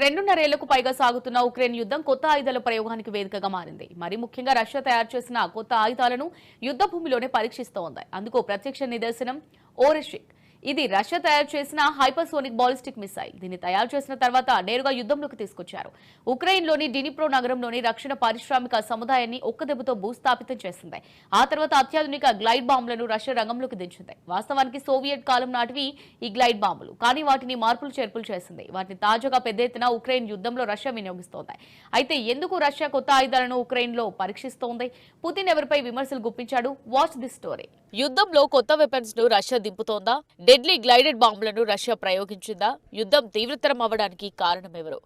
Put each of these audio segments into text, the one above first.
రెండున్నరేళ్లకు పైగా సాగుతున్న ఉక్రెయిన్ యుద్ధం కొత్త ఆయుధాల ప్రయోగానికి వేదికగా మారింది. మరి ముఖ్యంగా రష్యా తయారు చేసిన కొత్త ఆయుధాలను యుద్ధ భూమిలోనే పరీక్షిస్తోంది. అందుకు ప్రత్యక్ష నిదర్శనం ఓరెషిక్. ఇది రష్యా తయారు చేసిన హైపర్సోనిక్ బాలిస్టిక్ మిసైల్. దీన్ని తయారు చేసిన తర్వాత నేరుగా యుద్ధంలోకి తీసుకొచ్చారు. ఉక్రెయిన్లోని డినిప్రో నగరంలోని రక్షణ పారిశ్రామిక సముదాయాన్ని ఒక్క దెబ్బతో భూస్థాపితం చేసింది. ఆ తర్వాత అత్యాధునిక గ్లైడ్ బాంబులను రష్యా రంగంలోకి దించింది. వాస్తవానికి సోవియట్ కాలం నాటివి ఈ గ్లైడ్ బాంబులు, కానీ వాటిని మార్పులు చేర్పులు చేసింది. వాటిని తాజాగా పెద్ద ఎత్తున ఉక్రెయిన్ యుద్ధంలో రష్యా వినియోగిస్తోంది. అయితే ఎందుకు రష్యా కొత్త ఆయుధాలను ఉక్రెయిన్లో పరీక్షిస్తోంది? పుతిన్ ఎవరిపై విమర్శలు గుప్పించాడు? Watch this story. యుద్ధంలో కొత్త వెపన్స్ ను రష్యా దింపుతోందా? డెడ్లీ గ్లైడెడ్ బాంబులను రష్యా ప్రయోగించిందా? యుద్ధం తీవ్రతరం అవ్వడానికి కారణమెవరు?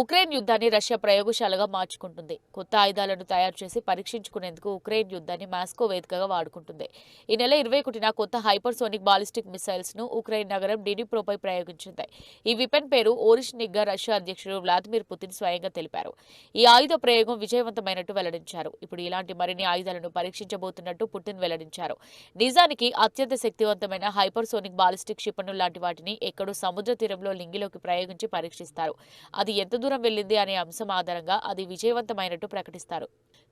ఉక్రెయిన్ యుద్ధాన్ని రష్యా ప్రయోగశాలగా మార్చుకుంటుంది. కొత్త ఆయుధాలను తయారు చేసి పరీక్షించుకునేందుకు ఉక్రెయిన్ యుద్ధాన్ని మాస్కో వేదికగా వాడుకుంటుంది. ఈ నెల 21న కొత్త హైపర్సోనిక్ బాలిస్టిక్ మిసైల్స్ ను ఉక్రెయిన్ నగరం డినిప్రోపై ప్రయోగించింది. ఈ వెపన్ పేరు ఓరిష్నిక్ గా రష్యా అధ్యక్షుడు వ్లాదిమిర్ పుతిన్ స్వయంగా తెలిపారు. ఈ ఆయుధ ప్రయోగం విజయవంతమైనట్టు వెల్లడించారు. ఇప్పుడు ఇలాంటి మరిన్ని ఆయుధాలను పరీక్షించబోతున్నట్టు పుతిన్ వెల్లడించారు. నిజానికి అత్యంత శక్తివంతమైన హైపర్సోనిక్ బాలిస్టిక్ క్షిపణులు లాంటి వాటిని ఎక్కడో సముద్ర తీరంలో లింగిలోకి ప్రయోగించి పరీక్షిస్తారు. అది ఎంత దూరం వెళ్ళింది అనే అంశం ఆధారంగా అది విజయవంతమైనట్టు ప్రకటిస్తారు.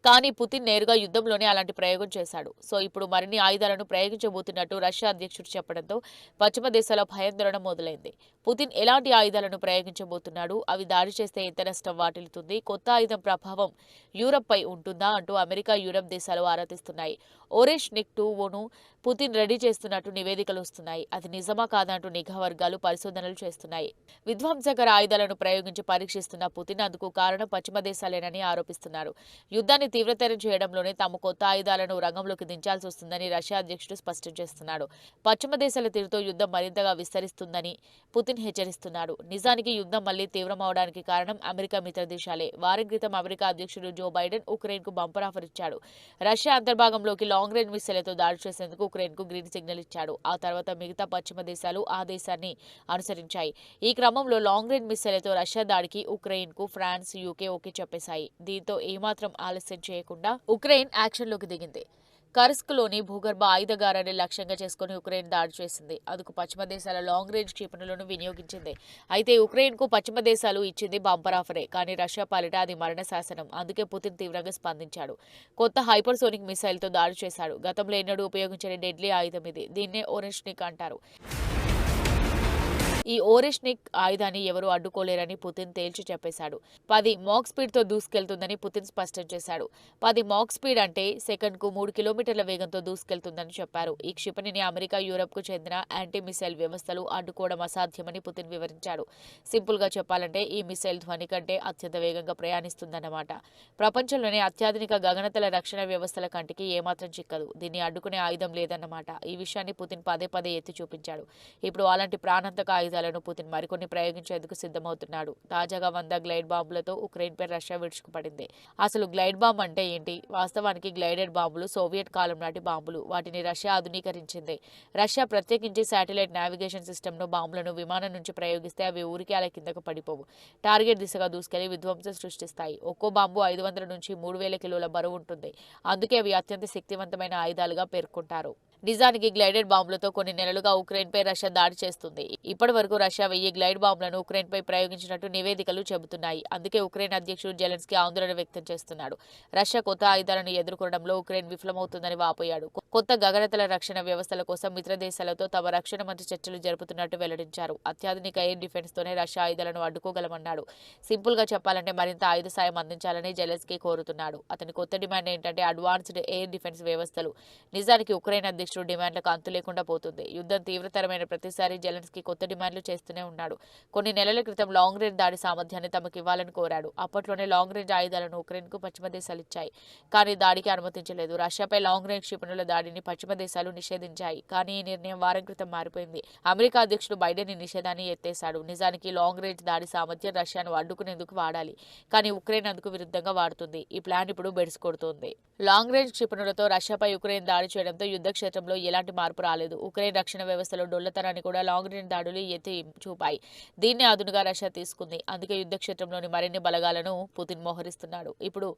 కానీ పుతిన్ నేరుగా యుద్ధంలోనే అలాంటి ప్రయోగం చేశాడు. సో ఇప్పుడు మరిన్ని ఆయుధాలను ప్రయోగించబోతున్నట్టు రష్యా అధ్యక్షుడు చెప్పడంతో పశ్చిమ దేశాల భయాందోళన మొదలైంది. పుతిన్ ఎలాంటి ఆయుధాలను ప్రయోగించబోతున్నాడు? అవి దాడి చేస్తే ఎంత నష్టం వాటిల్లుతుంది? కొత్త ఆయుధం ప్రభావం యూరప్ పై ఉంటుందా అంటూ అమెరికా, యూరప్ దేశాలు ఆరాధిస్తున్నాయి. ఓరెష్నిక్ 2ను పుతిన్ రెడీ చేస్తున్నట్టు నివేదికలు వస్తున్నాయి. అది నిజమా కాదంటూ నిఘా వర్గాలు పరిశోధనలు చేస్తున్నాయి. విధ్వంసకర ఆయుధాలను ప్రయోగించి పరీక్షిస్తున్న పుతిన్ అందుకు కారణం పశ్చిమ దేశాలేనని ఆరోపిస్తున్నారు. యుద్ధాన్ని తీవ్రతరం చేయడంలోనే తాము కొత్త ఆయుధాలను రంగంలోకి దించాల్సి వస్తుందని రష్యా అధ్యక్షుడు స్పష్టం చేస్తున్నాడు. పశ్చిమ దేశాల తీరుతో యుద్ధం మరింతగా విస్తరిస్తుందని పుతిన్ హెచ్చరిస్తున్నాడు. నిజానికి యుద్ధం మళ్లీ తీవ్రమవడానికి కారణం అమెరికా మిత్ర దేశాలే. వారం క్రితం అమెరికా అధ్యక్షుడు జో బైడెన్ ఉక్రెయిన్ కు బంపర్ ఆఫర్ ఇచ్చాడు. రష్యా అంతర్భాగంలోకి లాంగ్ రేంజ్ మిస్సైళ్లతో దాడి చేసేందుకు ఉక్రెయిన్ కు గ్రీన్ సిగ్నల్ ఇచ్చాడు. ఆ తర్వాత మిగతా పశ్చిమ దేశాలు ఆ దేశాన్ని అనుసరించాయి. ఈ క్రమంలో లాంగ్ రేంజ్ మిస్సైళ్లతో రష్యా దాడికి ఉక్రెయిన్ కు ఫ్రాన్స్, యూకే ఓకే చెప్పేశాయి. దీంతో ఏమాత్రం ఆలస్యం చేయకుండా ఉక్రెయిన్ యాక్షన్లోకి దిగింది. కర్స్క్లోని భూగర్భ ఆయుధగారాన్ని లక్ష్యంగా చేసుకుని ఉక్రెయిన్ దాడి చేసింది. అందుకు పశ్చిమ దేశాల లాంగ్ రేంజ్ క్షిపణులను వినియోగించింది. అయితే ఉక్రెయిన్ కు పశ్చిమ దేశాలు ఇచ్చింది బంపర్ ఆఫరే, కానీ రష్యా పాలిట అది మరణ శాసనం. అందుకే పుతిన్ తీవ్రంగా స్పందించాడు. కొత్త హైపర్సోనిక్ మిసైల్తో దాడి చేశాడు. గతంలో ఎన్నడూ ఉపయోగించని డెడ్లీ ఆయుధం ఇది. దీన్నే ఓరెష్నిక్ అంటారు. ఈ ఓరెష్నిక్ ఆయుధాన్ని ఎవరూ అడ్డుకోలేరని పుతిన్ తేల్చి చెప్పేశాడు. 10 మాక్ స్పీడ్ తో దూసుకెళ్తుందని పుతిన్ స్పష్టం చేశాడు. 10 మాక్ స్పీడ్ అంటే సెకండ్కు 3 కిలోమీటర్ల వేగంతో దూసుకెళ్తుందని చెప్పారు. ఈ క్షిపణిని అమెరికా, యూరప్ కు చెందిన యాంటీ మిసైల్ వ్యవస్థలు అడ్డుకోవడం అసాధ్యమని పుతిన్ వివరించాడు. సింపుల్ గా చెప్పాలంటే ఈ మిసైల్ ధ్వని కంటే అత్యంత వేగంగా ప్రయాణిస్తుందన్నమాట. ప్రపంచంలోనే అత్యాధునిక గగనతల రక్షణ వ్యవస్థల కంటికి ఏమాత్రం చిక్కదు. దీన్ని అడ్డుకునే ఆయుధం లేదన్నమాట. ఈ విషయాన్ని పుతిన్ పదే పదే ఎత్తి చూపించాడు. ఇప్పుడు అలాంటి ప్రాణాంతక ఆయుధాలను పుతిన్ మరికొన్ని ప్రయోగించేందుకు సిద్ధమవుతున్నాడు. తాజాగా 100 గ్లైడ్ బాంబులతో ఉక్రెయిన్ పై రష్యా విరుచుకుపడింది. అసలు గ్లైడ్ బాంబ్ అంటే ఏంటి? వాస్తవానికి గ్లైడెడ్ బాంబులు సోవియట్ కాలం నాటి బాంబులు. వాటిని రష్యా ఆధునీకరించింది. రష్యా ప్రత్యేకించి శాటిలైట్ నావిగేషన్ సిస్టమ్ను బాంబులను విమానం నుంచి ప్రయోగిస్తే అవి ఊరికి అలా కిందకు పడిపోవు. టార్గెట్ దిశగా దూసుకెళ్లి విధ్వంసం సృష్టిస్తాయి. ఒక్కో బాంబు 500 నుంచి 3000 కిలోల బరువు ఉంటుంది. అందుకే అవి అత్యంత శక్తివంతమైన ఆయుధాలుగా పేర్కొంటారు. నిజానికి గ్లైడెడ్ బాంబులతో కొన్ని నెలలుగా ఉక్రెయిన్ పై రష్యా దాడి చేస్తుంది. ఇప్పటి వరకు రష్యా 1000 గ్లైడ్ బాంబులను ఉక్రెయిన్ పై ప్రయోగించినట్టు నివేదికలు చెబుతున్నాయి. అందుకే ఉక్రెయిన్ అధ్యక్షుడు జెలెన్స్కీ ఆందోళన వ్యక్తం చేస్తున్నాడు. రష్యా కొత్త ఆయుధాలను ఎదుర్కొనడంలో ఉక్రెయిన్ విఫలమవుతుందని వాపోయాడు. కొత్త గగనతల రక్షణ వ్యవస్థల కోసం మిత్ర దేశాలతో తమ రక్షణ మంత్రి చర్చలు జరుపుతున్నట్టు వెల్లడించారు. అత్యాధునిక ఎయిర్ డిఫెన్స్ తోనే రష్యా ఆయుధాలను అడ్డుకోగలమన్నాడు. సింపుల్ గా చెప్పాలంటే మరింత ఆయుధ సాయం అందించాలని జెలెన్స్కీ కోరుతున్నాడు. అతని కొత్త డిమాండ్ ఏంటంటే అడ్వాన్స్డ్ ఎయిర్ డిఫెన్స్ వ్యవస్థలు. నిజానికి ఉక్రెయిన్ అధ్యక్షుడు డిమాండ్లకు అంతు లేకుండా పోతుంది. యుద్ధం తీవ్రతరమైన ప్రతిసారి జెలెన్స్కీ కొత్త డిమాండ్లు చేస్తూనే ఉన్నాడు. కొన్ని నెలల క్రితం లాంగ్ రేంజ్ దాడి సామర్థ్యాన్ని తమకు ఇవ్వాలని కోరాడు. అప్పట్లోనే లాంగ్ రేంజ్ ఆయుధాలను ఉక్రెయిన్ కు పశ్చిమ దేశాలు ఇచ్చాయి. కానీ దాడికి అనుమతించలేదు. రష్యాపై లాంగ్ రేంజ్ క్షిపణుల దాడిని పశ్చిమ దేశాలు నిషేధించాయి. కానీ ఈ నిర్ణయం వారం క్రితం మారిపోయింది. అమెరికా అధ్యక్షుడు బైడెన్ ఈ నిషేధాన్ని ఎత్తేశాడు. నిజానికి లాంగ్ రేంజ్ దాడి సామర్థ్యం రష్యాను అడ్డుకునేందుకు వాడాలి. కానీ ఉక్రెయిన్ అందుకు విరుద్ధంగా వాడుతుంది. ఈ ప్లాన్ ఇప్పుడు బెడిసి కొడుతోంది. లాంగ్ రేంజ్ క్షిపణులతో రష్యాపై ఉక్రెయిన్ దాడి చేయడంతో యుద్ధ క్షేత్రంలో ఎలాంటి మార్పు రాలేదు. ఉక్రెయిన్ రక్షణ వ్యవస్థలో డొల్లతనాన్ని కూడా లాంగ్ రేంజ్ దాడులు ఎత్తి చూపాయి. దీన్ని అదునుగా రష్యా తీసుకుంది. అందుకే యుద్ధ క్షేత్రంలోని మరిన్ని బలగాలను పుతిన్ మోహరిస్తున్నాడు. ఇప్పుడు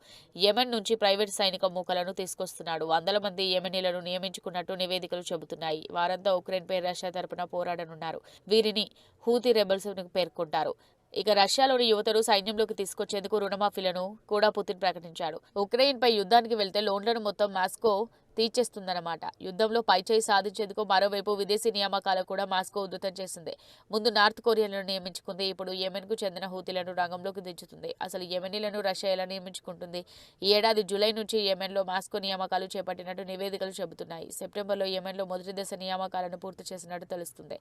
యెమెన్ నుంచి ప్రైవేట్ సైనిక మూకలను తీసుకొస్తున్నాడు. వందల మంది యెమెనీలను నియమించుకున్నట్టు నివేదికలు చెబుతున్నాయి. వారంతా ఉక్రెయిన్ పై రష్యా తరపున పోరాడనున్నారు. వీరిని హూతీ రెబల్స్ పేర్కొంటారు. ఇక రష్యాలోని యువతను సైన్యంలోకి తీసుకొచ్చేందుకు రుణమాఫీలను కూడా పుతిన్ ప్రకటించాడు. ఉక్రెయిన్పై యుద్ధానికి వెళ్తే లోన్లను మొత్తం మాస్కో తీర్చేస్తుందన్నమాట. యుద్ధంలో పైచేయి సాధించేందుకు మరోవైపు విదేశీ నియామకాలు కూడా మాస్కో ఉధృతం చేసింది. ముందు నార్త్ కొరియాలను నియమించుకుంది, ఇప్పుడు యెమెన్కు చెందిన హూతీలను రంగంలోకి దించుతుంది. అసలు యెమెనీలను రష్యా ఎలా నియమించుకుంటుంది? ఈ ఏడాది జూలై నుంచి యెమెన్లో మాస్కో నియామకాలు చేపట్టినట్టు నివేదికలు చెబుతున్నాయి. సెప్టెంబర్లో యెమెన్లో మొదటి దశ నియామకాలను పూర్తి చేసినట్టు తెలుస్తుంది.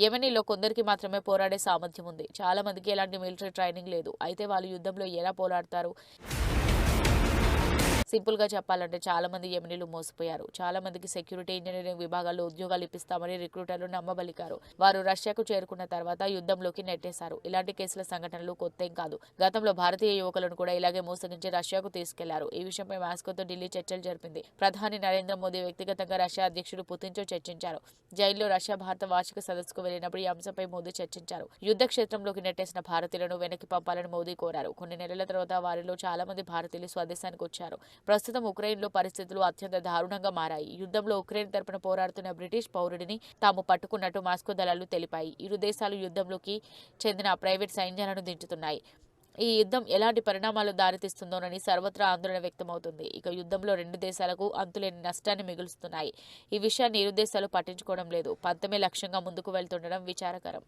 యెమెనీలో కొందరికి మాత్రమే పోరాడే సామర్థ్యం ఉంది. చాలా మందికి ఎలాంటి మిలిటరీ ట్రైనింగ్ లేదు. అయితే వాళ్ళు యుద్ధంలో ఎలా పోరాడతారు? సింపుల్ గా చెప్పాలంటే చాలా మంది యెమెనీలు మోసపోయారు. చాలా మందికి సెక్యూరిటీ, ఇంజనీరింగ్ విభాగాల్లో ఉద్యోగాలు ఇప్పిస్తామని రిక్రూటర్లు నమ్మబలికారు. వారు రష్యాకు చేరుకున్న తర్వాత యుద్ధంలోకి నెట్టేశారు. ఇలాంటి కేసుల సంఘటనలు కొత్తేం కాదు. గతంలో భారతీయ యువకులను కూడా ఇలాగే మోసగించి రష్యాకు తీసుకెళ్లారు. ఈ విషయంపై మాస్కోతో ఢిల్లీ చర్చలు జరిపింది. ప్రధాని నరేంద్ర మోదీ వ్యక్తిగతంగా రష్యా అధ్యక్షుడు పుతిన్తో చర్చించారు. జైల్లో రష్యా భారత వార్షిక సదస్సుకు వెళ్లినప్పుడు ఈ అంశంపై మోదీ చర్చించారు. యుద్ధ క్షేత్రంలోకి నెట్టేసిన భారతీయులను వెనక్కి పంపాలని మోదీ కోరారు. కొన్ని నెలల తర్వాత వారిలో చాలా మంది భారతీయులు స్వదేశానికి వచ్చారు. ప్రస్తుతం ఉక్రెయిన్లో పరిస్థితులు అత్యంత దారుణంగా మారాయి. యుద్ధంలో ఉక్రెయిన్ తరపున పోరాడుతున్న బ్రిటిష్ పౌరుడిని తాము పట్టుకున్నట్టు మాస్కో దళాలు తెలిపాయి. ఇరు దేశాలు యుద్ధంలోకి చెందిన ప్రైవేట్ సైన్యాలను దించుతున్నాయి. ఈ యుద్ధం ఎలాంటి పరిణామాలు దారితీస్తుందోనని సర్వత్రా ఆందోళన వ్యక్తమవుతుంది. ఇక యుద్ధంలో రెండు దేశాలకు అంతులేని నష్టాన్ని మిగులుస్తున్నాయి. ఈ విషయాన్ని ఇరు దేశాలు పట్టించుకోవడం లేదు. పంతమే లక్ష్యంగా ముందుకు వెళ్తుండడం విచారకరం.